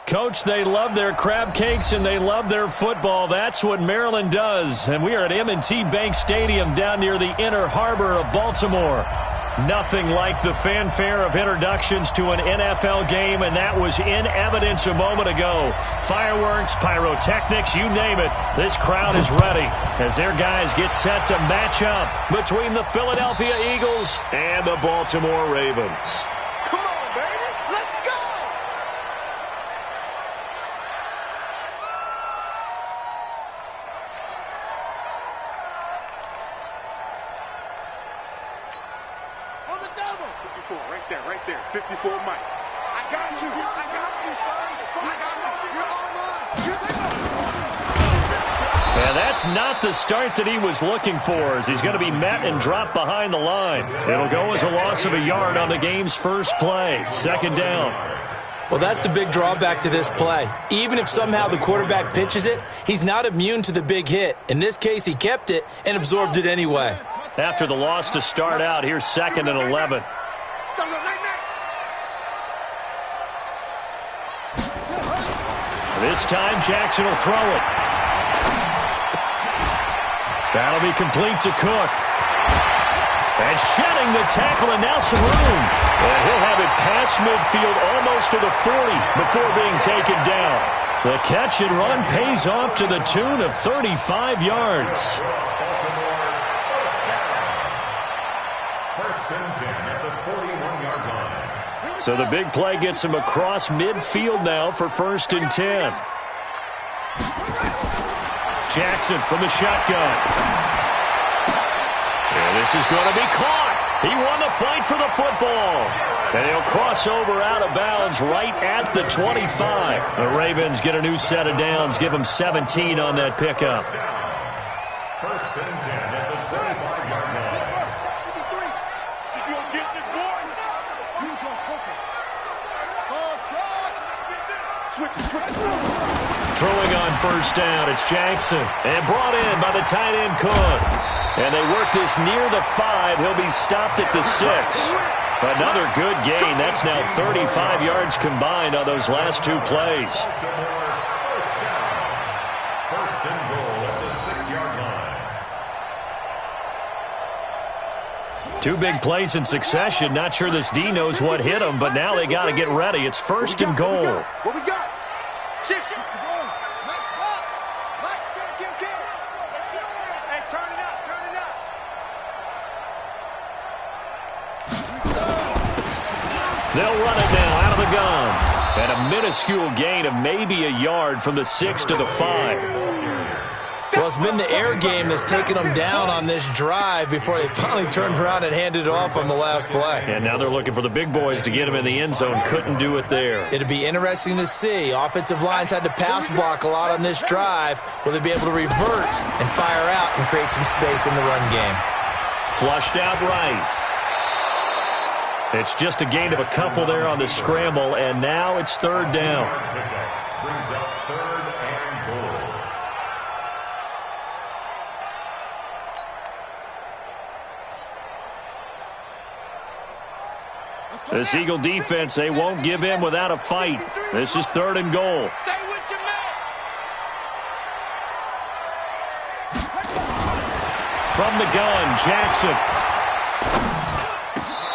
Coach, they love their crab cakes and they love their football. That's what Maryland does. And we are at M&T Bank Stadium down near the Inner Harbor of Baltimore. Nothing like the fanfare of introductions to an NFL game, and that was in evidence a moment ago. Fireworks, pyrotechnics, you name it. This crowd is ready as their guys get set to match up between the Philadelphia Eagles and the Baltimore Ravens. Come on, baby. Let's go! On the double. 54, right there. 54, Mike. I got you, son. I got you. You're all mine. Here they go. And that's not the start that he was looking for, as he's going to be met and dropped behind the line. It'll go as a loss of a yard on the game's first play. Second down. Well, that's the big drawback to this play. Even if somehow the quarterback pitches it, he's not immune to the big hit. In this case, he kept it and absorbed it anyway. After the loss to start out, here's 2nd and 11. This time, Jackson will throw it. That'll be complete to Cook. And shedding the tackle, and now some room. And he'll have it past midfield almost to the 40 before being taken down. The catch and run pays off to the tune of 35 yards. So the big play gets him across midfield now for 1st and 10. Jackson from the shotgun. And this is going to be caught. He won the fight for the football. And he'll cross over out of bounds right at the 25. The Ravens get a new set of downs, give them 17 on that pickup. 1st and 10 at the 25-yard line. Throwing on 1st down, it's Jackson. And brought in by the tight end, Cook. And they work this near the 5. He'll be stopped at the 6. Another good gain. That's now 35 yards combined on those last 2 plays. 1st and goal at the 6-yard line. 2 big plays in succession. Not sure this D knows what hit him, but now they got to get ready. It's 1st and goal. What we got? Shift. Next box. Mike, kill. Hey, turn it up. They'll run it now out of the gun. And a minuscule gain of maybe a yard from the 6 to the 5. Well, it's been the air game that's taken them down on this drive before they finally turned around and handed it off on the last play. And now they're looking for the big boys to get him in the end zone. Couldn't do it there. It'll be interesting to see. Offensive lines had to pass block a lot on this drive. Will they be able to revert and fire out and create some space in the run game? Flushed out right. It's just a gain of a couple there on the scramble, and now it's 3rd down. Brings up 3rd and goal. This Eagle defense, they won't give in without a fight. This is 3rd and goal. Stay with your man. From the gun, Jackson.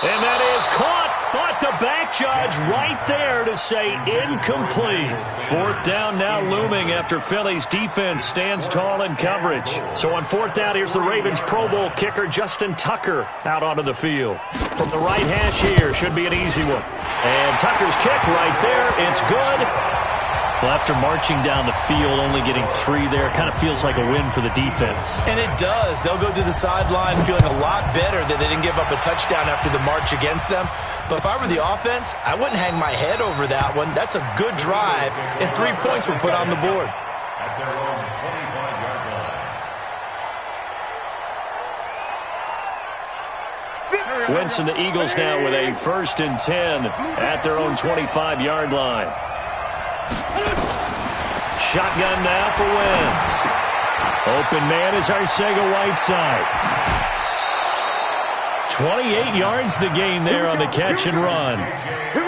And that is caught, but the back judge right there to say incomplete. 4th down now looming after Philly's defense stands tall in coverage. So on 4th down, here's the Ravens Pro Bowl kicker Justin Tucker out onto the field. From the right hash here, should be an easy one. And Tucker's kick right there, it's good. Well, after marching down the field, only getting 3 there, kind of feels like a win for the defense. And it does. They'll go to the sideline feeling a lot better that they didn't give up a touchdown after the march against them. But if I were the offense, I wouldn't hang my head over that one. That's a good drive, and 3 points were put on the board. At their own 25-yard line. Wentz and the Eagles now with a 1st and 10 at their own 25-yard line. Shotgun now for Wentz. Open man is Arcega-Whiteside. 28 yards the gain there on the catch and run.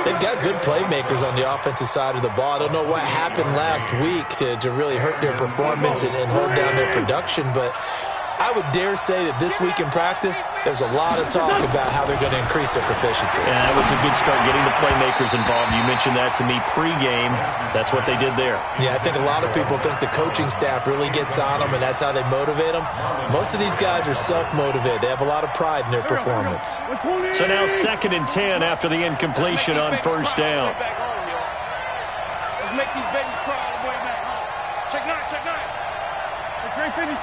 They've got good playmakers on the offensive side of the ball. I don't know what happened last week to really hurt their performance and hold down their production, but I would dare say that this week in practice, there's a lot of talk about how they're going to increase their proficiency. Yeah, that was a good start, getting the playmakers involved. You mentioned that to me pregame. That's what they did there. Yeah, I think a lot of people think the coaching staff really gets on them, and that's how they motivate them. Most of these guys are self-motivated. They have a lot of pride in their performance. So now 2nd and 10 after the incompletion on first down. Let's make these babies cry all the way back home. Check 9, check 9. It's great 57.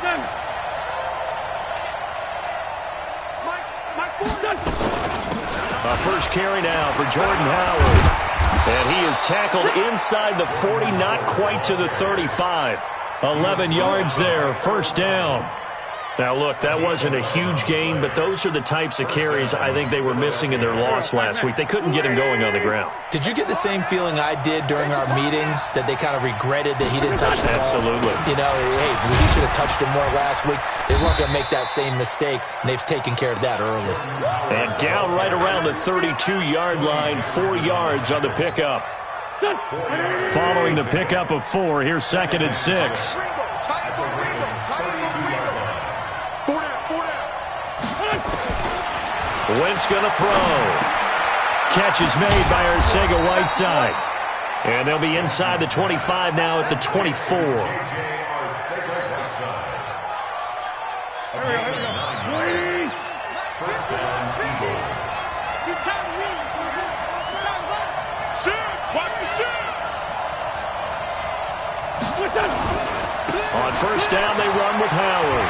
A first carry now for Jordan Howard. And he is tackled inside the 40, not quite to the 35. 11 yards there, first down. Now, look, that wasn't a huge gain, but those are the types of carries I think they were missing in their loss last week. They couldn't get him going on the ground. Did you get the same feeling I did during our meetings, that they kind of regretted that he didn't touch the ball? Absolutely. You know, hey, he should have touched him more last week. They weren't going to make that same mistake, and they've taken care of that early. And down right around the 32-yard line, 4 yards on the pickup. Following the pickup of 4, here's 2nd and 6. Wentz going to throw. Catch is made by Arcega-Whiteside. And they'll be inside the 25 now at the 24. On first down, they run with Howard.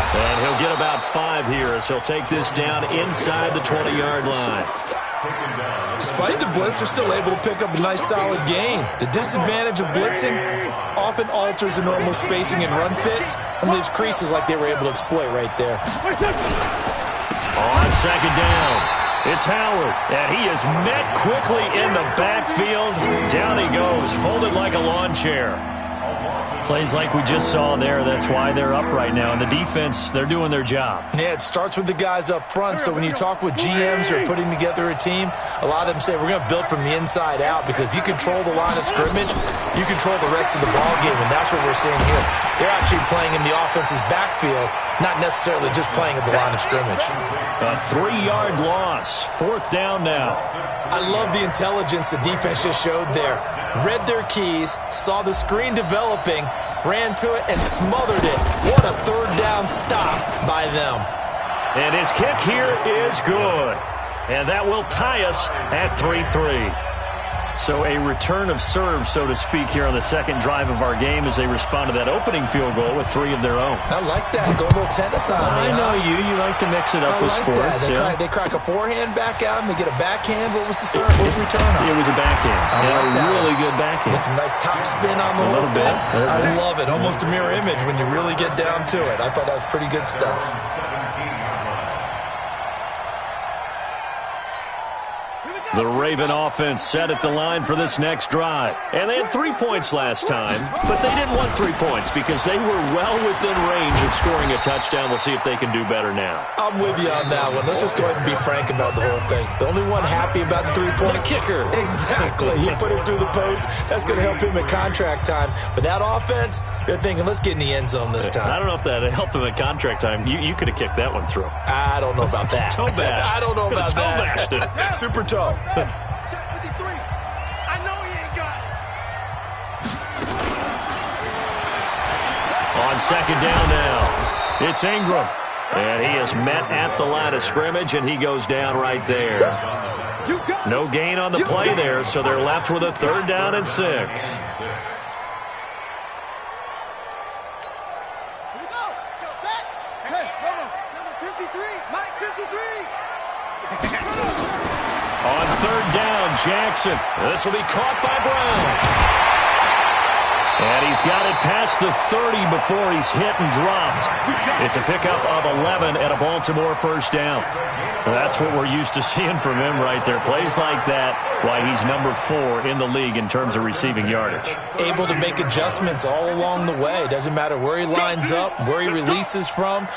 And he'll get about 5 here as he'll take this down inside the 20-yard line. Despite the blitz, they're still able to pick up a nice, solid gain. The disadvantage of blitzing often alters the normal spacing and run fits and leaves creases like they were able to exploit right there. On second down, it's Howard, and he is met quickly in the backfield. Down he goes, folded like a lawn chair. Plays like we just saw there. That's why they're up right now. And the defense, they're doing their job. Yeah, it starts with the guys up front. So when you talk with GMs who are putting together a team, a lot of them say we're going to build from the inside out, because if you control the line of scrimmage, you control the rest of the ball game, and that's what we're seeing here. They're actually playing in the offense's backfield, not necessarily just playing at the line of scrimmage. A 3-yard loss. 4th down now. I love the intelligence the defense just showed there. Read their keys, saw the screen developing, ran to it, and smothered it. What a 3rd down stop by them. And his kick here is good. And that will tie us at 3-3. So a return of serve, so to speak, here on the second drive of our game as they respond to that opening field goal with 3 of their own. I like that. Go a little tennis on me. I know you. You like to mix it up with sports. They crack a forehand back out and they get a backhand. What was the serve? What was the return on? It was a backhand. A really good backhand. With some nice top spin on the a little bit. I love it. Almost a mirror image when you really get down to it. I thought that was pretty good stuff. The Raven offense set at the line for this next drive. And they had 3 points last time, but they didn't want 3 points because they were well within range of scoring a touchdown. We'll see if they can do better now. I'm with you on that one. Let's just go ahead and be frank about the whole thing. The only one happy about the 3-point kicker. Exactly. You put it through the post. That's going to help him at contract time. But that offense, they're thinking, let's get in the end zone this time. I don't know if that helped him at contract time. You could have kicked that one through. I don't know about that. Toe bash. I don't know about that. Toe bashed it. Super toe. Check 53. I know he ain't got it. On second down now, it's Ingram. And he is met at the line of scrimmage, and he goes down right there. No gain on the play there, so they're left with a 3rd down and 6. Here we go. Let's go. Set. Hey, number 53. Mike 53. On 3rd down, Jackson. This will be caught by Brown. And he's got it past the 30 before he's hit and dropped. It's a pickup of 11 at a Baltimore 1st down. That's what we're used to seeing from him right there. Plays like that, why he's number 4 in the league in terms of receiving yardage. Able to make adjustments all along the way. Doesn't matter where he lines up, where he releases from,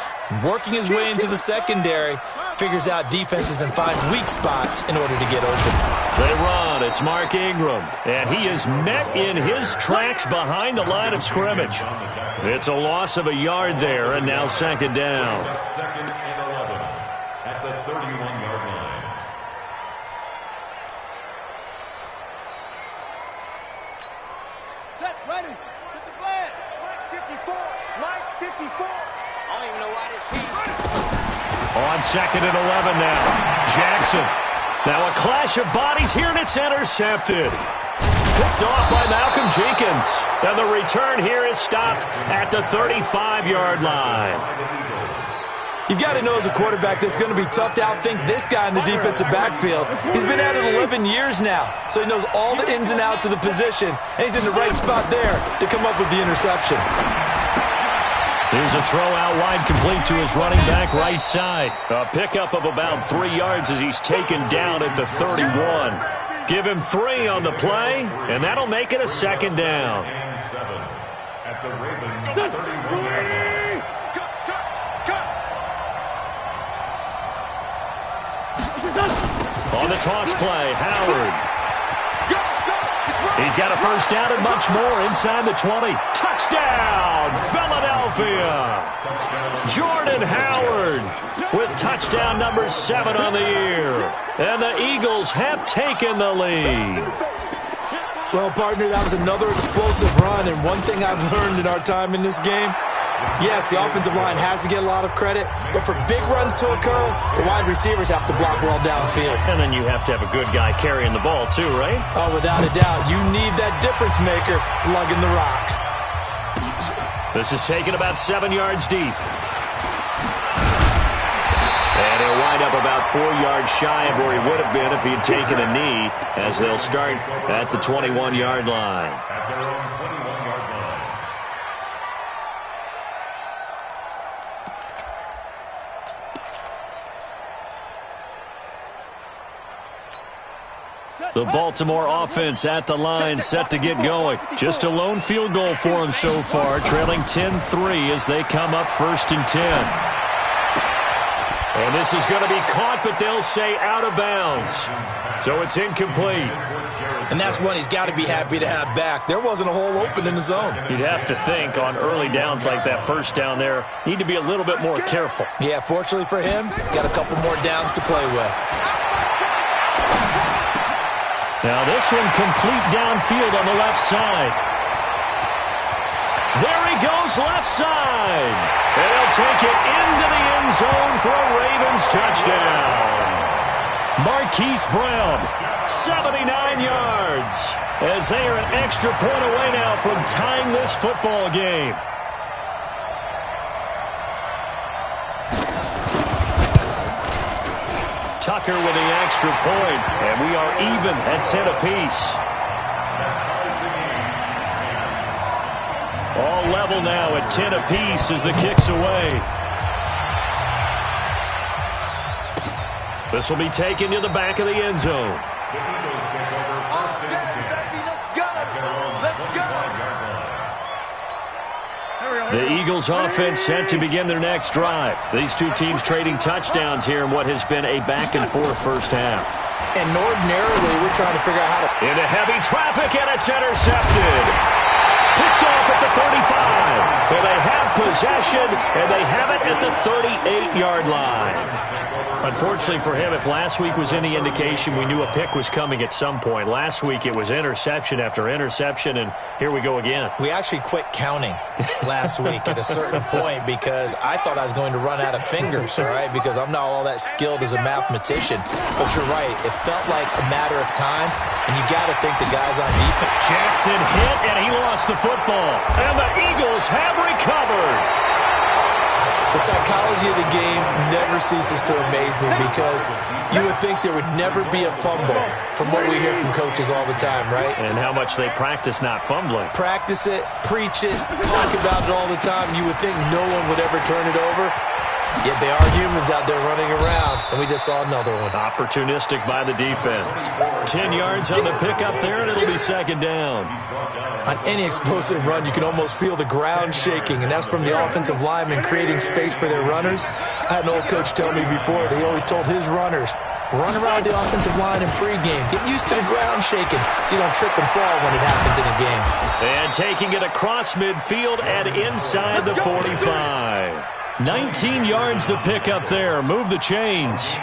working his way into the secondary. figures out defenses and finds weak spots in order to get open. They run. It's Mark Ingram. And he is met in his tracks behind the line of scrimmage. It's a loss of a yard there, and now second down. Second and 11 at the 31-yard line. Set, ready. Get the flag. Mike 54. Mike 54. I don't even know why this team. On second and 11 now. Jackson. Now a clash of bodies here, and it's intercepted. Picked off by Malcolm Jenkins. And the return here is stopped at the 35-yard line. You've got to know as a quarterback that it's going to be tough to outthink this guy in the defensive backfield. He's been at it 11 years now, so he knows all the ins and outs of the position, and he's in the right spot there to come up with the interception. Here's a throw out wide, complete to his running back right side. A pickup of about 3 yards as he's taken down at the 31. Give him 3 on the play, and that'll make it a second down. And 7 at the Ravens 31-yard line. On the toss play, Howard. He's got a first down and much more inside the 20. Touchdown, Philadelphia! Jordan Howard with touchdown number 7 on the year. And the Eagles have taken the lead. Well, partner, that was another explosive run, and one thing I've learned in our time in this game, yes, the offensive line has to get a lot of credit, but for big runs to occur, the wide receivers have to block well downfield. And then you have to have a good guy carrying the ball too, right? Oh, without a doubt. You need that difference maker lugging the rock. This is taken about 7 yards deep. And he'll wind up about 4 yards shy of where he would have been if he had taken a knee, as they'll start at the 21-yard line. At their own 21-yard line. The Baltimore offense at the line, set to get going. Just a lone field goal for them so far, trailing 10-3 as they come up 1st and 10. And this is going to be caught, but they'll say out of bounds. So it's incomplete. And that's one he's got to be happy to have back. There wasn't a hole open in the zone. You'd have to think on early downs like that first down there, need to be a little bit more careful. Yeah, fortunately for him, got a couple more downs to play with. Now this one complete downfield on the left side. There he goes, left side. And he'll take it into the end zone for a Ravens touchdown. Marquise Brown, 79 yards, as they are an extra point away now from tying this football game. Tucker with the extra point, and we are even at 10 apiece. All level now at 10 apiece as the kick's away. This will be taken to the back of the end zone. The Eagles offense set to begin their next drive. These two teams trading touchdowns here in what has been a back-and-forth first half. And ordinarily, we're trying to figure out how to... Into heavy traffic, and it's intercepted. Picked off at the 35. And they have possession, and they have it at the 38-yard line. Unfortunately for him, if last week was any indication, we knew a pick was coming at some point. Last week, it was interception after interception, and here we go again. We actually quit counting last week at a certain point because I thought I was going to run out of fingers, all right, because I'm not all that skilled as a mathematician. But you're right. It felt like a matter of time, and you got to think the guys on defense. Jackson hit, and he lost the football. And the Eagles have recovered. The psychology of the game never ceases to amaze me because you would think there would never be a fumble from what we hear from coaches all the time, right? And how much they practice not fumbling. Practice it, preach it, talk about it all the time. You would think no one would ever turn it over. Yet they are humans out there running around, and we just saw another one. Opportunistic by the defense. 10 yards on the pickup there, and it'll be second down. On any explosive run, you can almost feel the ground shaking, and that's from the offensive linemen creating space for their runners. I had an old coach tell me before, they always told his runners, run around the offensive line in pregame. Get used to the ground shaking so you don't trip and fall when it happens in a game. And taking it across midfield and inside the 45. 19 yards the pickup there. Move the chains.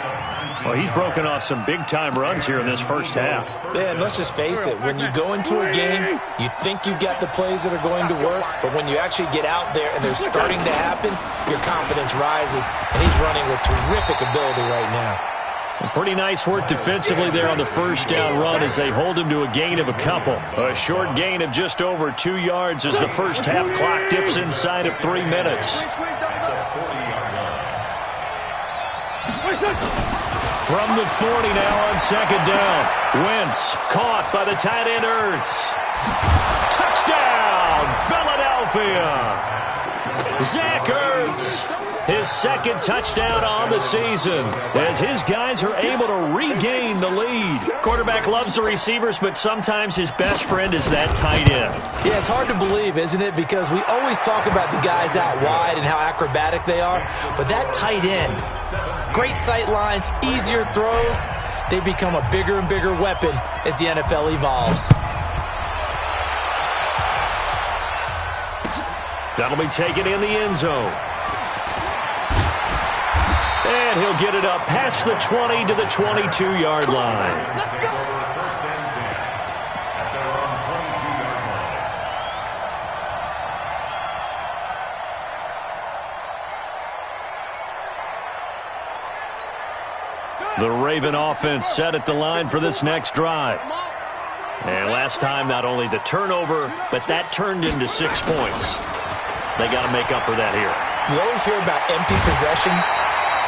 Well, he's broken off some big-time runs here in this first half. Yeah, and let's just face it. When you go into a game, you think you've got the plays that are going to work, but when you actually get out there and they're starting to happen, your confidence rises, and he's running with terrific ability right now. Pretty nice work defensively there on the first down run as they hold him to a gain of a couple. A short gain of just over 2 yards as the first half clock dips inside of 3 minutes. From the 40 now on second down. Wentz caught by the tight end Ertz. Touchdown, Philadelphia. Zach Ertz. His second touchdown on the season as his guys are able to regain the lead. Quarterback loves the receivers, but sometimes his best friend is that tight end. Yeah, it's hard to believe, isn't it? Because we always talk about the guys out wide and how acrobatic they are. But that tight end, great sight lines, easier throws, they become a bigger and bigger weapon as the NFL evolves. That'll be taken in the end zone. And he'll get it up past the 20 to the 22-yard line. The Raven offense set at the line for this next drive. And last time, not only the turnover, but that turned into 6 points. They got to make up for that here. You always hear about empty possessions,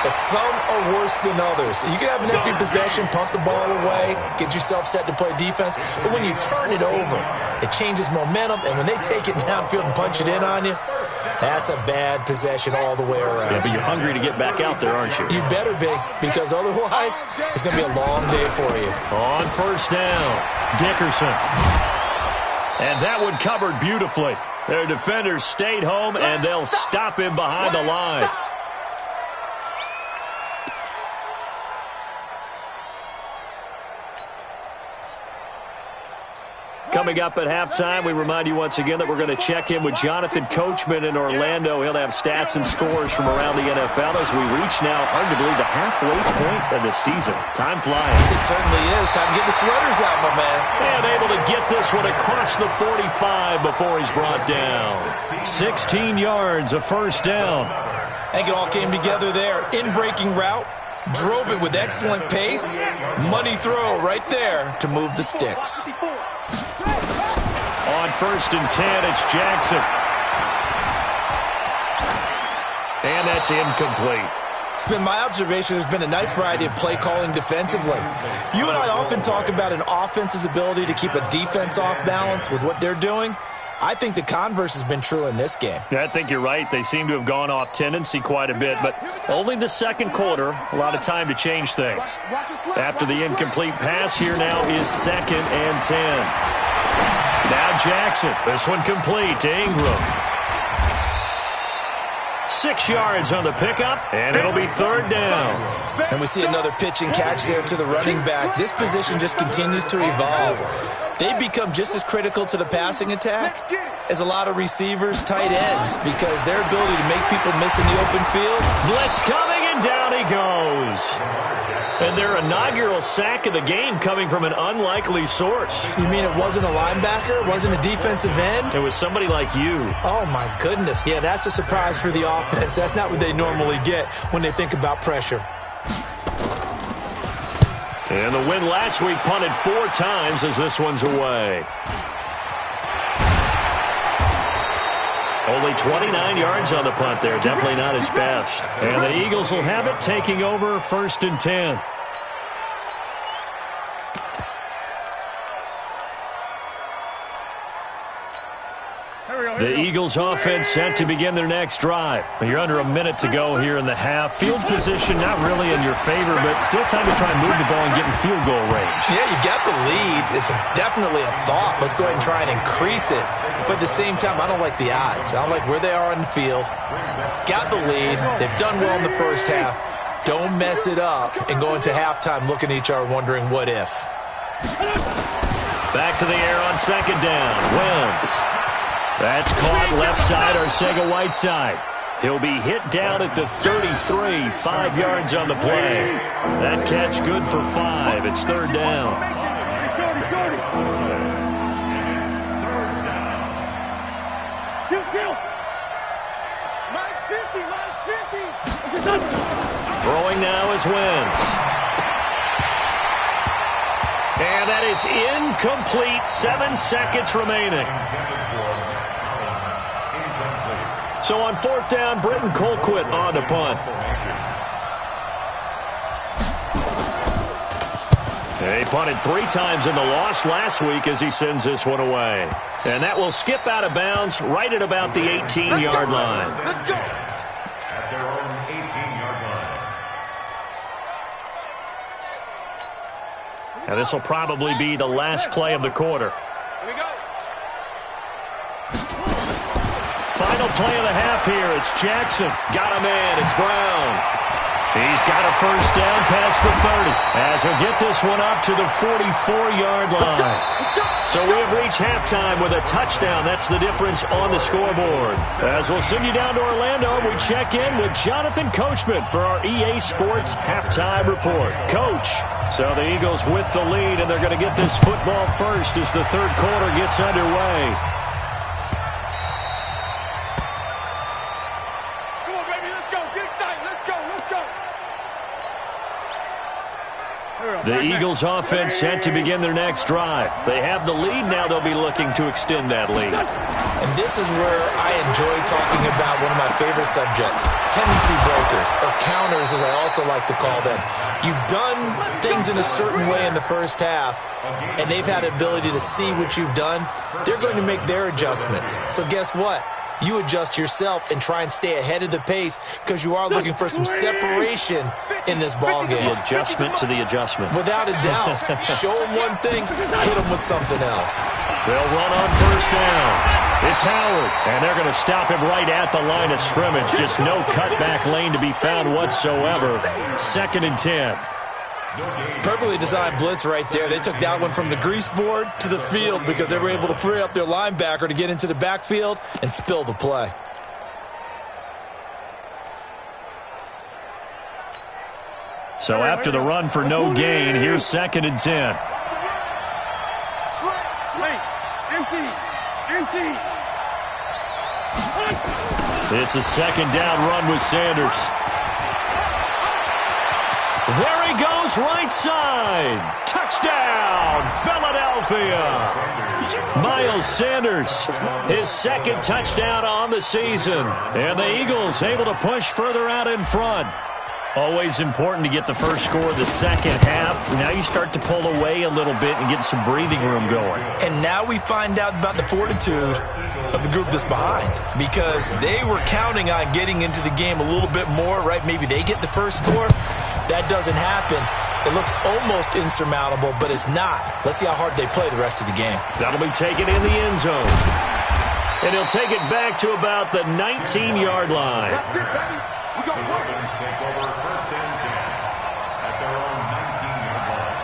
but some are worse than others. You can have an empty possession, pump the ball away, get yourself set to play defense, but when you turn it over, it changes momentum, and when they take it downfield and punch it in on you, that's a bad possession all the way around. Yeah, but you're hungry to get back out there, aren't you? You better be, because otherwise, it's going to be a long day for you. On first down, Dickerson. And that one covered beautifully. Their defenders stayed home, and they'll stop him behind the line. Coming up at halftime, we remind you once again that we're going to check in with Jonathan Coachman in Orlando. He'll have stats and scores from around the NFL as we reach now, hard to believe, the halfway point of the season. Time flying. It certainly is. Time to get the sweaters out, my man. And able to get this one across the 45 before he's brought down. 16 yards, a first down. I think it all came together there. In-breaking route. Drove it with excellent pace. Money throw right there to move the sticks. On first and 10, it's Jackson. And that's incomplete. It's been my observation there's been a nice variety of play calling defensively. You and I often talk about an offense's ability to keep a defense off balance with what they're doing. I think the converse has been true in this game. I think you're right. They seem to have gone off tendency quite a bit, but only the second quarter, a lot of time to change things. After the incomplete pass, here now is second and 10. Now Jackson, this one complete to Ingram. 6 yards on the pickup, and it'll be third down. And we see another pitch and catch there to the running back. This position just continues to evolve. They become just as critical to the passing attack as a lot of receivers, tight ends, because their ability to make people miss in the open field. Blitz coming, and down he goes. And their inaugural sack of the game coming from an unlikely source. You mean it wasn't a linebacker? It wasn't a defensive end? It was somebody like you. Oh, my goodness. Yeah, that's a surprise for the offense. That's not what they normally get when they think about pressure. And the win last week punted 4 times as this one's away. Only 29 yards on the punt there. Definitely not his best. And the Eagles will have it, taking over first and 10. The Eagles offense set to begin their next drive. You're under a minute to go here in the half. Field position not really in your favor, but still time to try and move the ball and get in field goal range. Yeah, you got the lead. It's definitely a thought. Let's go ahead and try and increase it. But at the same time, I don't like the odds. I don't like where they are on the field. Got the lead. They've done well in the first half. Don't mess it up and go into halftime looking at each other wondering what if. Back to the air on second down. Wentz. That's caught left side, Arcega-Whiteside. He'll be hit down at the 33, 5 yards on the play. That catch good for 5. It's third down. Line's 50, line's 50. Throwing now is Wentz. And that is incomplete. 7 seconds remaining. So on fourth down, Britton Colquitt on to punt. He punted 3 times in the loss last week as he sends this one away. And that will skip out of bounds right at about the 18-yard line. Let's go. At their own 18-yard line. And this will probably be the last play of the quarter. Here we go. Final play of the half here. It's Jackson. Got a man. It's Brown. He's got a first down past the 30 as he'll get this one up to the 44-yard line. So we have reached halftime with a touchdown. That's the difference on the scoreboard. As we'll send you down to Orlando, we check in with Jonathan Coachman for our EA Sports Halftime Report. Coach, so the Eagles with the lead, and they're going to get this football first as the third quarter gets underway. Come on, baby, let's go. Get excited. Let's go, let's go. The Eagles offense set to begin their next drive. They have the lead now. They'll be looking to extend that lead. And this is where I enjoy talking about one of my favorite subjects, tendency breakers, or counters as I also like to call them. You've done things in a certain way in the first half, and they've had the ability to see what you've done. They're going to make their adjustments. So guess what? You adjust yourself and try and stay ahead of the pace because you are looking for some separation in this ball game. The adjustment to the adjustment. Without a doubt. Show them one thing, hit them with something else. They'll run on first down. It's Howard, and they're going to stop him right at the line of scrimmage. Just no cutback lane to be found whatsoever. 2nd and 10. Perfectly designed blitz right there. They took that one from the grease board to the field because they were able to free up their linebacker to get into the backfield and spill the play. So after the run for no gain, here's 2nd and 10. Empty. It's a 2nd down run with Sanders. There he goes, right side. Touchdown, Philadelphia. Miles Sanders, his 2nd touchdown on the season. And the Eagles able to push further out in front. Always important to get the first score of the second half. Now you start to pull away a little bit and get some breathing room going. And now we find out about the fortitude of the group that's behind because they were counting on getting into the game a little bit more, right? Maybe they get the first score. That doesn't happen. It looks almost insurmountable, but it's not. Let's see how hard they play the rest of the game. That'll be taken in the end zone. And he'll take it back to about the 19-yard line. That's it, baby. We got Ravens take over 1st and 10 at their own 19-yard line.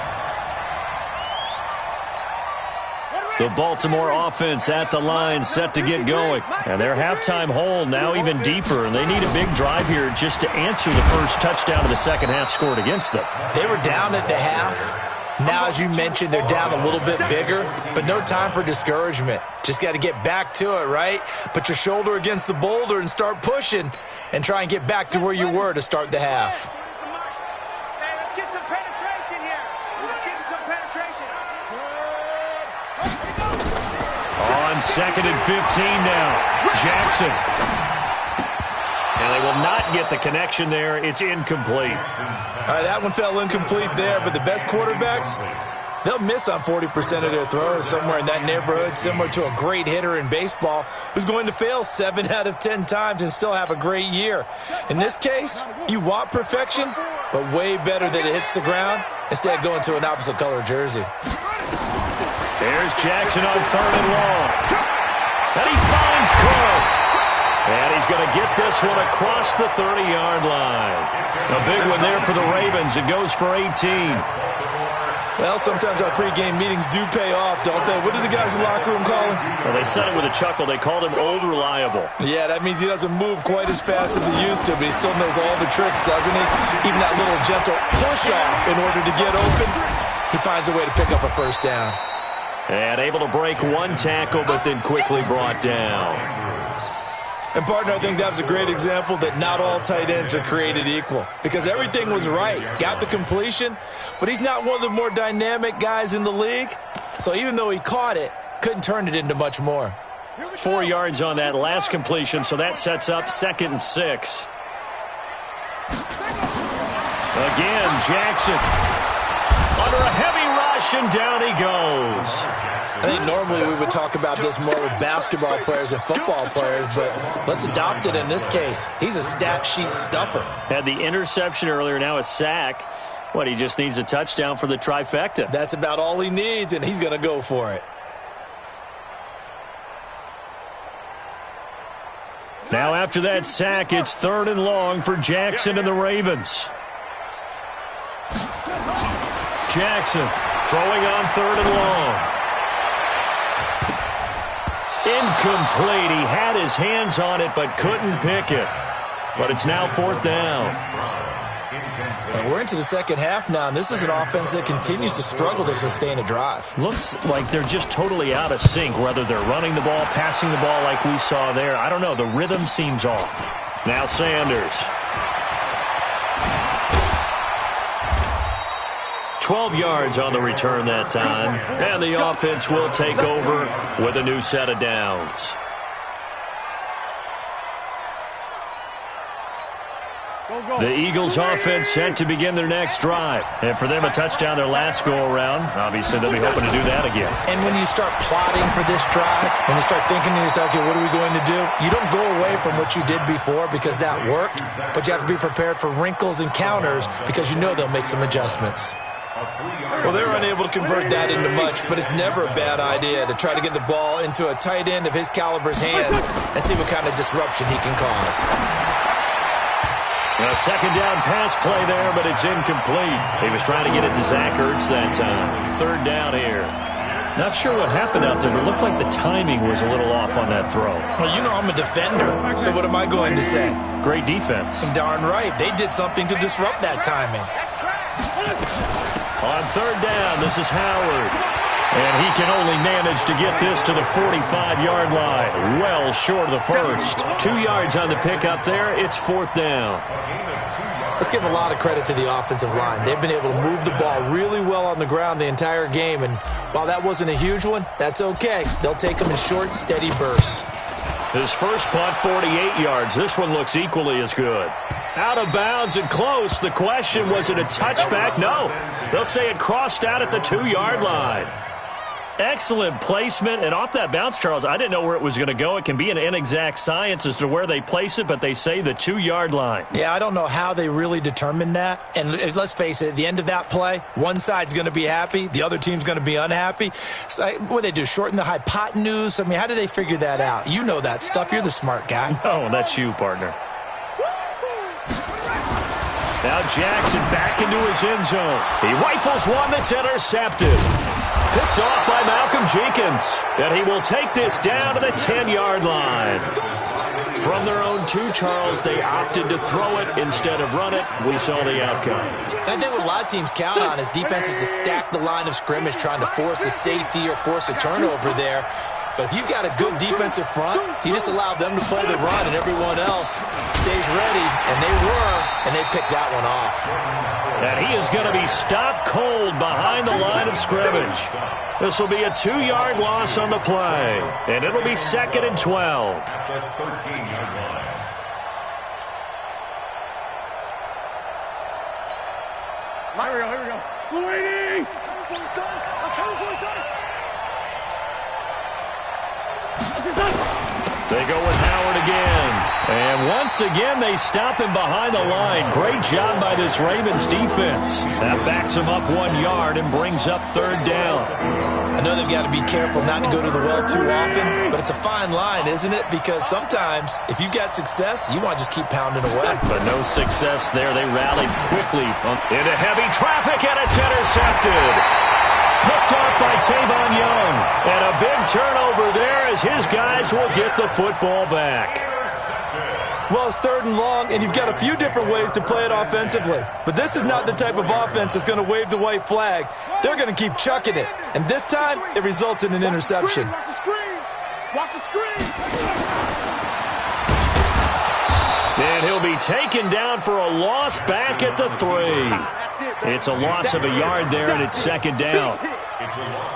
The Baltimore offense at the line set to get going. And their halftime hole now even deeper. And they need a big drive here just to answer the first touchdown of the second half scored against them. They were down at the half. Now, as you mentioned, they're down a little bit bigger, but no time for discouragement. Just got to get back to it, right? Put your shoulder against the boulder and start pushing and try and get back to where you were to start the half. Hey, let's get some penetration here. Let's get some penetration. On 2nd and 15 now. Jackson. And they will not get the connection there. It's incomplete. That one fell incomplete there, but the best quarterbacks, They'll miss on 40% of their throws, somewhere in that neighborhood, similar to a great hitter in baseball who's going to fail 7 out of 10 times and still have a great year. In this case, you want perfection, but way better that it hits the ground instead of going to an opposite color jersey. There's Jackson on 3rd and long. And he finds Cook. And he's going to get this one across the 30-yard line. A big one there for the Ravens. It goes for 18. Well, sometimes our pregame meetings do pay off, don't they? What do the guys in the locker room call him? Well, they said it with a chuckle. They called him Old Reliable. Yeah, that means he doesn't move quite as fast as he used to, but he still knows all the tricks, doesn't he? Even that little gentle push-off in order to get open, he finds a way to pick up a first down. And able to break one tackle, but then quickly brought down. And, partner, I think that was a great example that not all tight ends are created equal, because everything was right. Got the completion, but he's not one of the more dynamic guys in the league. So even though he caught it, couldn't turn it into much more. 4 yards on that last completion, so that sets up 2nd and 6. Again, Jackson under a heavy rush, and down he goes. I think normally we would talk about this more with basketball players and football players, but let's adopt it in this case. He's a stat sheet stuffer. Had the interception earlier, now a sack. What, he just needs a touchdown for the trifecta. That's about all he needs, and he's going to go for it. Now after that sack, it's 3rd and long for Jackson and the Ravens. Jackson throwing on 3rd and long. Incomplete. He had his hands on it but couldn't pick it. But it's now 4th down. And we're into the second half now, and this is an offense that continues to struggle to sustain a drive. Looks like they're just totally out of sync, whether they're running the ball, passing the ball like we saw there. I don't know. The rhythm seems off. Now Sanders. 12 yards on the return that time. And the offense will take over with a new set of downs. The Eagles offense set to begin their next drive. And for them, a touchdown their last go-around. Obviously, they'll be hoping to do that again. And when you start plotting for this drive, when you start thinking to yourself, okay, what are we going to do? You don't go away from what you did before because that worked, but you have to be prepared for wrinkles and counters because you know they'll make some adjustments. Well, they're unable to convert that into much, but it's never a bad idea to try to get the ball into a tight end of his caliber's hands and see what kind of disruption he can cause. A second down pass play there, but it's incomplete. He was trying to get it to Zach Ertz that time. 3rd down here. Not sure what happened out there, but it looked like the timing was a little off on that throw. Well, you know I'm a defender, so what am I going to say? Great defense. And darn right, they did something to disrupt that timing. On 3rd down, this is Howard. And he can only manage to get this to the 45-yard line. Well short of the first. 2 yards on the pickup there. It's 4th down. Let's give a lot of credit to the offensive line. They've been able to move the ball really well on the ground the entire game. And while that wasn't a huge one, that's okay. They'll take them in short, steady bursts. His first punt, 48 yards. This one looks equally as good. Out of bounds and close. The question, was it a touchback? No. They'll say it crossed out at the 2-yard line. Excellent placement, and off that bounce, Charles, I didn't know where it was going to go. It can be an inexact science as to where they place it, but they say the 2-yard line. Yeah, I don't know how they really determined that. And let's face it, at the end of that play, one side's going to be happy, the other team's going to be unhappy. So, what do they do, shorten the hypotenuse? I mean, how do they figure that out? You know that stuff. You're the smart guy. Oh, that's you, partner. Now Jackson back into his end zone. He rifles one that's intercepted. Picked off by Malcolm Jenkins. And he will take this down to the 10-yard line. From their own 2, Charles, they opted to throw it instead of run it. We saw the outcome. I think what a lot of teams count on is defenses to stack the line of scrimmage, trying to force a safety or force a turnover there. But if you've got a good defensive front, you just allow them to play the run and everyone else stays ready, and they picked that one off. And he is going to be stopped cold behind the line of scrimmage. This will be a 2-yard loss on the play, and it'll be 2nd and 12. Here we go. Sweetie! They go with Howard again. And once again, they stop him behind the line. Great job by this Ravens defense. That backs him up 1 yard and brings up third down. I know they've got to be careful not to go to the well too often, but it's a fine line, isn't it? Because sometimes, if you've got success, you want to just keep pounding away. But no success there. They rallied quickly into heavy traffic, and it's intercepted. Picked off by Tavon Young. And a big turnover there as his guys will get the football back. Well, it's third and long, and you've got a few different ways to play it offensively. But this is not the type of offense that's going to wave the white flag. They're going to keep chucking it. And this time, it results in an interception. Watch the screen. Watch the screen. And he'll be taken down for a loss back at the 3. It's a loss of a yard there, and it's second down.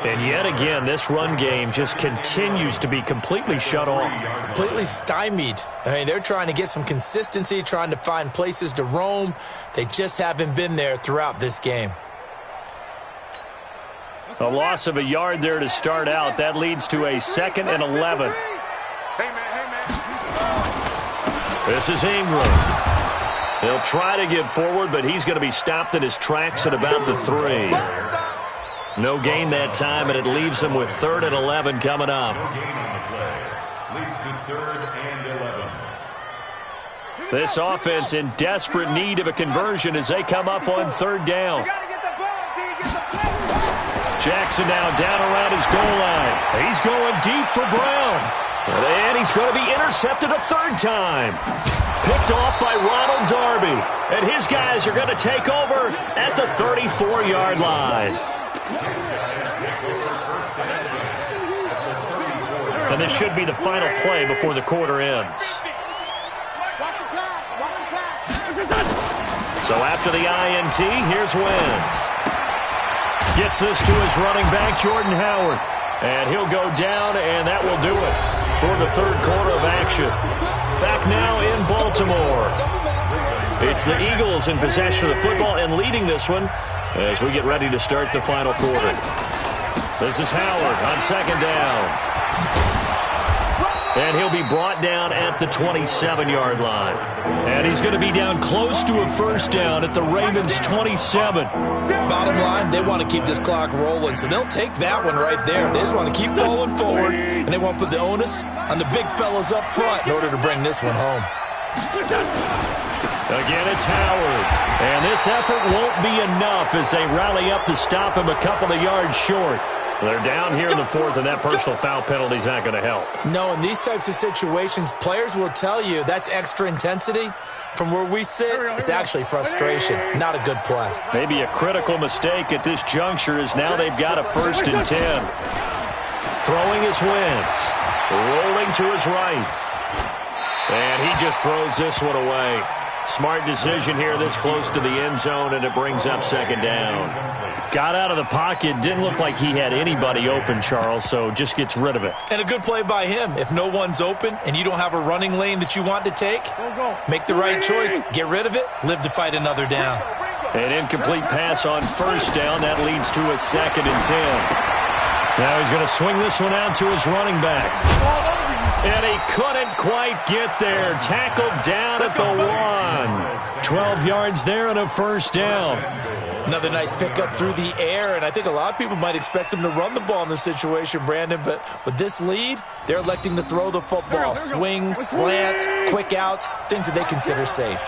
And yet again, this run game just continues to be completely shut off. Completely stymied. I mean, they're trying to get some consistency, trying to find places to roam. They just haven't been there throughout this game. A loss of a yard there to start out. That leads to a 2nd and 11. This is Ingram. He'll try to get forward, but he's going to be stopped in his tracks at about the 3. No gain that time, and it leaves him with 3rd and 11 coming up. Leads to 3rd and 11. This offense in desperate need of a conversion as they come up on 3rd down. Jackson now down around his goal line. He's going deep for Brown. And he's going to be intercepted a 3rd time. Picked off by Ronald Darby. And his guys are going to take over at the 34-yard line. And this should be the final play before the quarter ends. So after the INT, here's Wentz. Gets this to his running back, Jordan Howard. And he'll go down, and that will do it for the 3rd quarter of action. Back now in Baltimore. It's the Eagles in possession of the football and leading this one as we get ready to start the final quarter. This is Howard on 2nd down. And he'll be brought down at the 27-yard line. And he's going to be down close to a 1st down at the Ravens' 27. Bottom line, they want to keep this clock rolling, so they'll take that one right there. They just want to keep falling forward, and they want to put the onus on the big fellas up front in order to bring this one home. Again, it's Howard. And this effort won't be enough as they rally up to stop him a couple of yards short. They're down here in the 4th, and that personal foul penalty is not going to help. No, in these types of situations, players will tell you that's extra intensity. From where we sit, it's actually frustration. Not a good play. Maybe a critical mistake at this juncture is now they've got a 1st and 10. Throwing his Wentz. Rolling to his right. And he just throws this one away. Smart decision here this close to the end zone, and it brings up 2nd down. Got out of the pocket. Didn't look like he had anybody open, Charles, so just gets rid of it. And a good play by him. If no one's open and you don't have a running lane that you want to take, make the right choice. Get rid of it. Live to fight another down. An incomplete pass on 1st down. That leads to a 2nd and 10. Now he's going to swing this one out to his running back. And he couldn't quite get there. Tackled down at the 1. 12 yards there and a 1st down. Another nice pickup through the air, and I think a lot of people might expect them to run the ball in this situation, Brandon, but with this lead, they're electing to throw the football. Swings, slants, quick outs, things that they consider safe.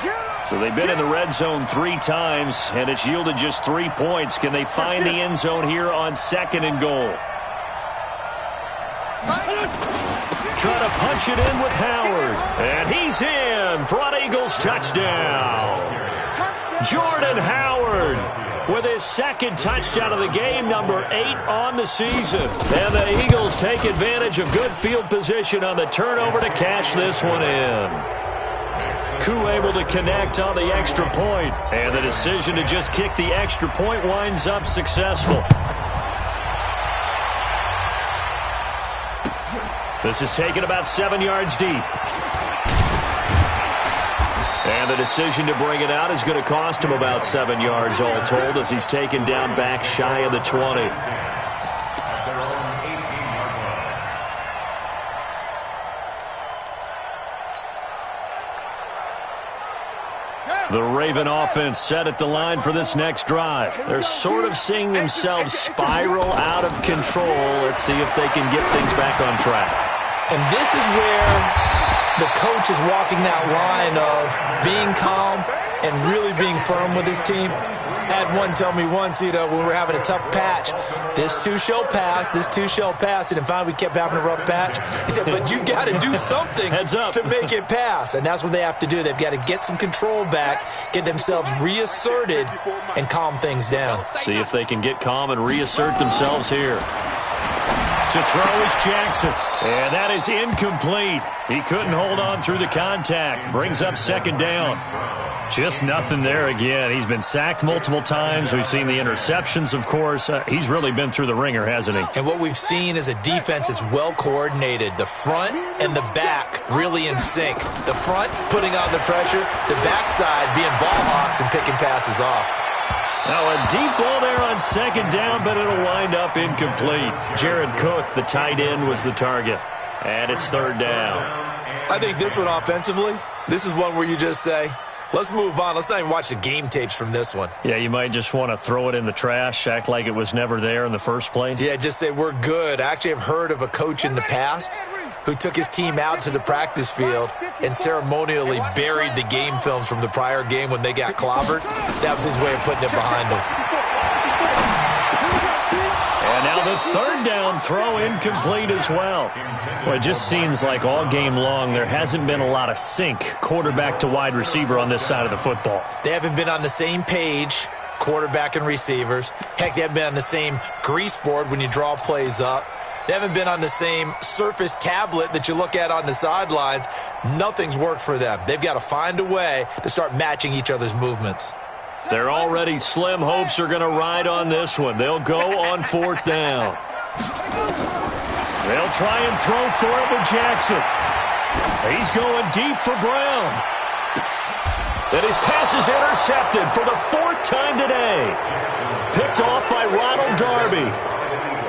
So they've been in the red zone 3 times, and it's yielded just 3 points. Can they find the end zone here on 2nd and goal? Trying to punch it in with Howard. And he's in for an Eagles touchdown. Jordan Howard with his 2nd touchdown of the game, number 8 on the season. And the Eagles take advantage of good field position on the turnover to cash this one in. Koo able to connect on the extra point. And the decision to just kick the extra point winds up successful. This is taken about 7 yards deep. And the the decision to bring it out is going to cost him about 7 yards all told as he's taken down back shy of the 20. The Raven offense set at the line for this next drive. They're sort of seeing themselves spiral out of control. Let's see if they can get things back on track. And this is where the coach is walking that line of being calm and really being firm with his team. Had one tell me once, when we were having a tough patch, this too shall pass, this too shall pass. And finally we kept having a rough patch. He said, but you got to do something to make it pass. And that's what they have to do. They've got to get some control back, get themselves reasserted, and calm things down. See if they can get calm and reassert themselves here. To throw is Jackson. And that is incomplete. He couldn't hold on through the contact. Brings up second down. Just nothing there again. He's been sacked multiple times. We've seen the interceptions, of course. He's really been through the ringer, hasn't he? And what we've seen is a defense that's well coordinated. The front and the back really in sync. The front putting on the pressure. The backside being ball hawks and picking passes off. Now a deep ball there on second down, but it'll wind up incomplete. Jared Cook, the tight end, was the target. And it's third down. I think this one offensively, this is one where you just say, let's move on. Let's not even watch the game tapes from this one. Yeah, you might just want to throw it in the trash, act like it was never there in the first place. Yeah, just say we're good. I actually have heard of a coach in the past who took his team out to the practice field and ceremonially buried the game films from the prior game when they got clobbered. That was his way of putting it behind them. And now the third down throw incomplete as well. Well, it just seems like all game long there hasn't been a lot of sync quarterback to wide receiver on this side of the football. They haven't been on the same page, quarterback and receivers. Heck, they haven't been on the same grease board when you draw plays up. They haven't been on the same Surface tablet that you look at on the sidelines. Nothing's worked for them. They've got to find a way to start matching each other's movements. Their already slim hopes are going to ride on this one. They'll go on fourth down. They'll try and throw for it with Jackson. He's going deep for Brown. And his pass is intercepted for the fourth time today. Picked off by Ronald Darby.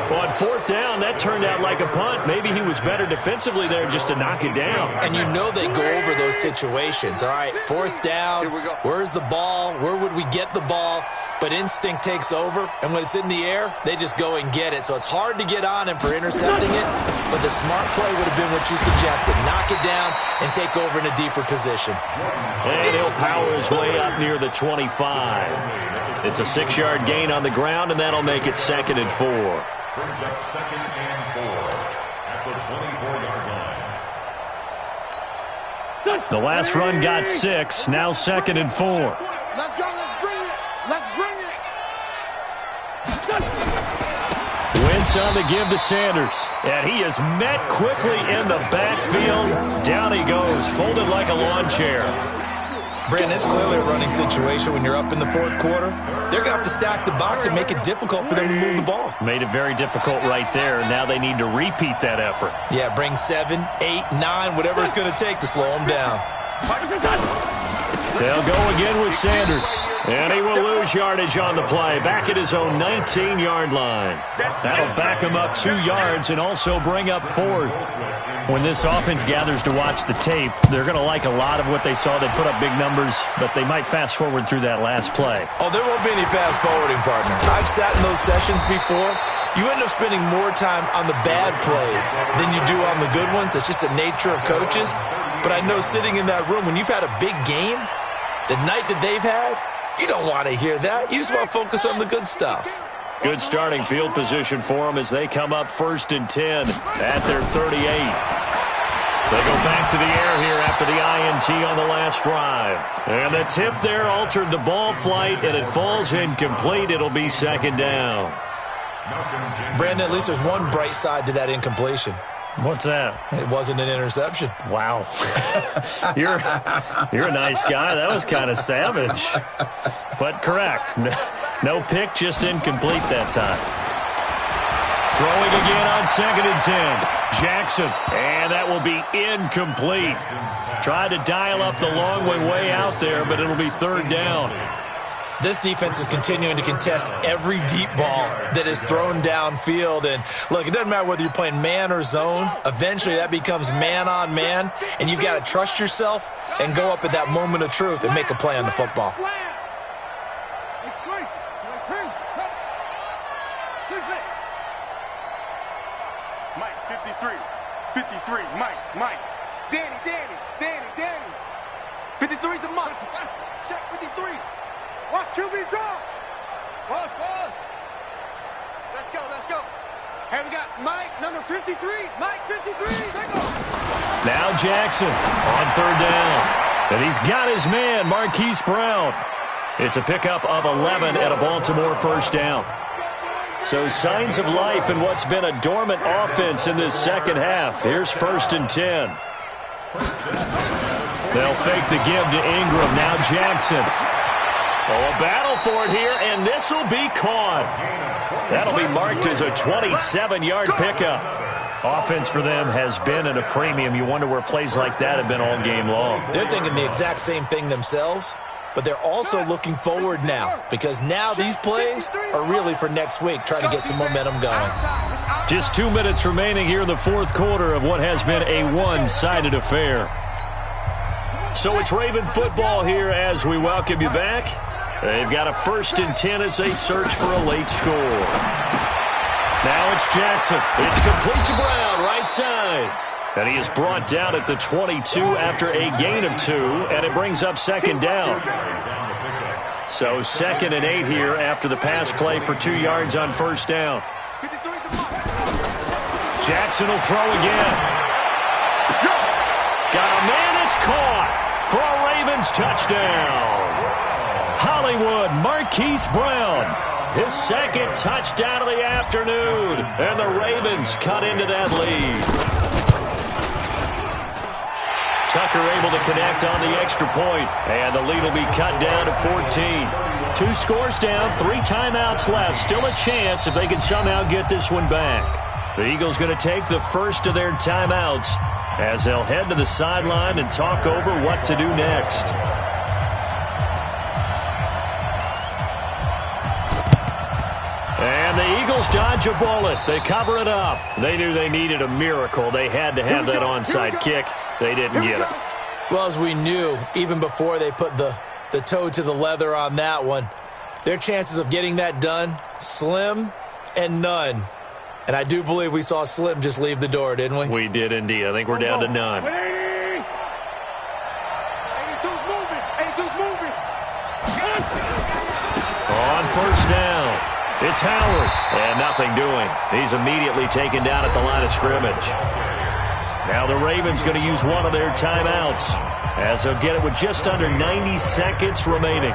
On fourth down, that turned out like a punt. Maybe he was better defensively there just to knock it down. And you know they go over those situations. All right, fourth down, where's the ball? Where would we get the ball? But instinct takes over, and when it's in the air, they just go and get it. So it's hard to get on him for intercepting it, but the smart play would have been what you suggested. Knock it down and take over in a deeper position. And he'll power his way up near the 25. It's a 6-yard gain on the ground, and that'll make it second and 4. Brings up second and 4 at the 24-yard line. The last run got 6, now second and 4. Let's go, let's bring it. Let's bring it. Wentz on the give to Sanders. And he is met quickly in the backfield. Down he goes, folded like a lawn chair. Brandon, it's clearly a running situation when you're up in the fourth quarter. They're going to have to stack the box and make it difficult for them to move the ball. Made it very difficult right there. Now they need to repeat that effort. Yeah, bring 7, 8, 9, whatever it's going to take to slow them down. They'll go again with Sanders. And he will lose yardage on the play. Back at his own 19-yard line. That'll back him up 2 yards and also bring up fourth. When this offense gathers to watch the tape, they're going to like a lot of what they saw. They put up big numbers, but they might fast forward through that last play. Oh, there won't be any fast forwarding, partner. I've sat in those sessions before. You end up spending more time on the bad plays than you do on the good ones. It's just the nature of coaches. But I know sitting in that room, when you've had a big game, the night that they've had, you don't want to hear that. You just want to focus on the good stuff. Good starting field position for them as they come up 1st and 10 at their 38. They go back to the air here after the INT on the last drive. And the tip there altered the ball flight, and it falls incomplete. It'll be second down. Brandon, at least there's one bright side to that incompletion. What's that? It wasn't an interception. Wow. You're a nice guy. That was kind of savage. But correct. No pick, just incomplete that time. Throwing again on 2nd and 10. Jackson, and that will be incomplete. Tried to dial up the long way out there, but it'll be 3rd down. This defense is continuing to contest every deep ball that is thrown downfield. And, look, it doesn't matter whether you're playing man or zone. Eventually, that becomes man-on-man, and you've got to trust yourself and go up at that moment of truth and make a play on the football. Mike, 53. 53, Mike. Danny. 53's the Mike. Check 53. Watch QB draw. Watch. Let's go. Here we got Mike, number 53. Mike, 53. Now Jackson on 3rd down. And he's got his man, Marquise Brown. It's a pickup of 11 at a Baltimore 1st down. So signs of life in what's been a dormant offense in this 2nd half. Here's 1st and 10. They'll fake the give to Ingram. Now Jackson. Oh, a battle for it here, and this will be caught. That'll be marked as a 27-yard pickup. Offense for them has been at a premium. You wonder where plays like that have been all game long. They're thinking the exact same thing themselves, but they're also looking forward now because now these plays are really for next week, trying to get some momentum going. Just 2 minutes remaining here in the 4th quarter of what has been a one-sided affair. So it's Raven football here as we welcome you back. They've got a 1st and 10 as they search for a late score. Now it's Jackson. It's complete to Brown, right side. And he is brought down at the 22 after a gain of 2, and it brings up 2nd down. So 2nd and 8 here after the pass play for 2 yards on 1st down. Jackson will throw again. Got a man, it's caught for a Ravens touchdown. Hollywood, Marquise Brown, his 2nd touchdown of the afternoon, and the Ravens cut into that lead. Tucker able to connect on the extra point, and the lead will be cut down to 14. 2 scores down, 3 timeouts left. Still a chance if they can somehow get this one back. The Eagles going to take the first of their timeouts as they'll head to the sideline and talk over what to do next. And the Eagles dodge a bullet. They cover it up. They knew they needed a miracle. They had to have that onside kick. They didn't get it. Well, as we knew, even before they put the toe to the leather on that one, their chances of getting that done, slim and none. And I do believe we saw Slim just leave the door, didn't we? We did indeed. I think we're down to none. 82's moving. On 1st down, it's Howard, and nothing doing. He's immediately taken down at the line of scrimmage. Now the Ravens going to use one of their timeouts as they'll get it with just under 90 seconds remaining.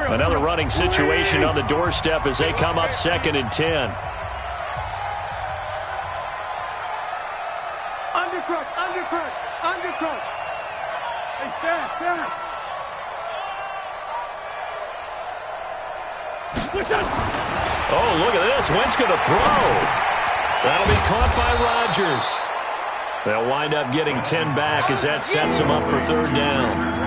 Another running situation on the doorstep as they come up 2nd and 10. Undercrush. Hey, stand. Oh, look at this. Wentz going to throw. That'll be caught by Rodgers. They'll wind up getting 10 back as that sets them up for 3rd down.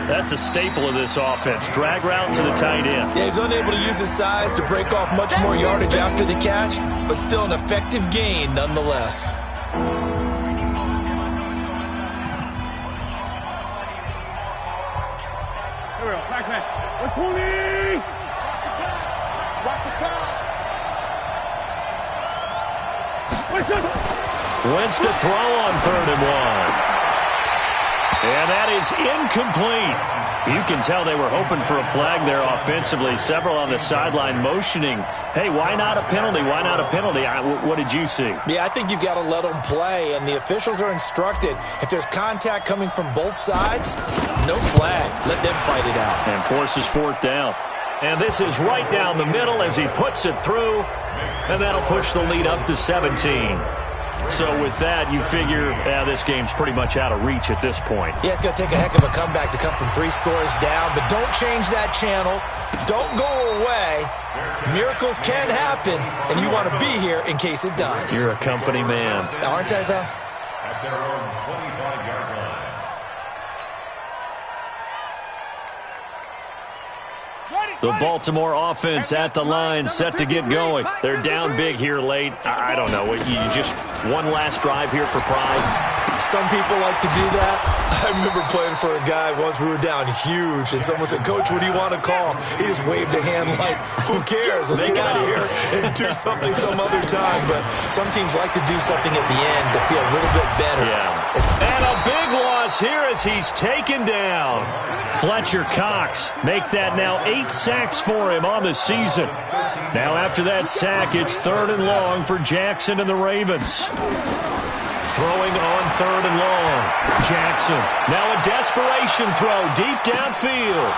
That's a staple of this offense. Drag route to the tight end. Yeah, he's unable to use his size to break off much more yardage after the catch, but still an effective gain nonetheless. Here we go. Back man. Watch the pass. Wentz to throw on 3rd and 1. And that is incomplete. You can tell they were hoping for a flag there offensively. Several on the sideline motioning, hey, why not a penalty? Why not a penalty? What did you see? Yeah, I think you've got to let them play, and the officials are instructed. If there's contact coming from both sides, no flag. Let them fight it out. And forces 4th down. And this is right down the middle as he puts it through, and that'll push the lead up to 17. So with that, you figure this game's pretty much out of reach at this point. Yeah, it's going to take a heck of a comeback to come from 3 scores down, but don't change that channel. Don't go away. Miracles can happen, and you want to be here in case it does. You're a company man. Aren't I, though? At their own 25-yard line. The Baltimore offense at the line, set to get going. They're down big here late. I don't know. You just one last drive here for pride? Some people like to do that. I remember playing for a guy once. We were down huge, and someone said, "Coach, what do you want to call?" He just waved a hand like, who cares? Let's get out of here and do something some other time. But some teams like to do something at the end to feel a little bit better. Yeah. And a big loss here as he's taken down. Fletcher Cox make that now 8 sacks for him on the season. Now after that sack, it's 3rd and long for Jackson and the Ravens. Throwing on 3rd and long. Jackson. Now a desperation throw deep downfield.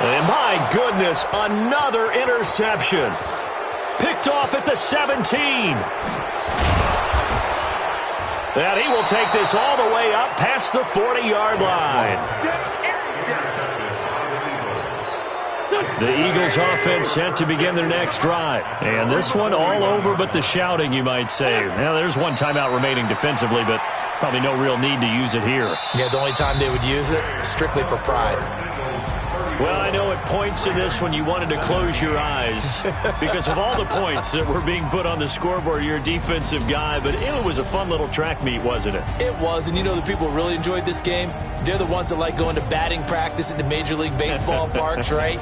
And my goodness, another interception. Picked off at the 17. And he will take this all the way up past the 40-yard line. The Eagles offense set to begin their next drive. And this one all over but the shouting, you might say. Now, there's one timeout remaining defensively, but probably no real need to use it here. Yeah, the only time they would use it, strictly for pride. Well, I know at points in this when you wanted to close your eyes because of all the points that were being put on the scoreboard. You're a defensive guy, but it was a fun little track meet, wasn't it? It was, and you know the people who really enjoyed this game? They're the ones that like going to batting practice at the Major League Baseball parks, right?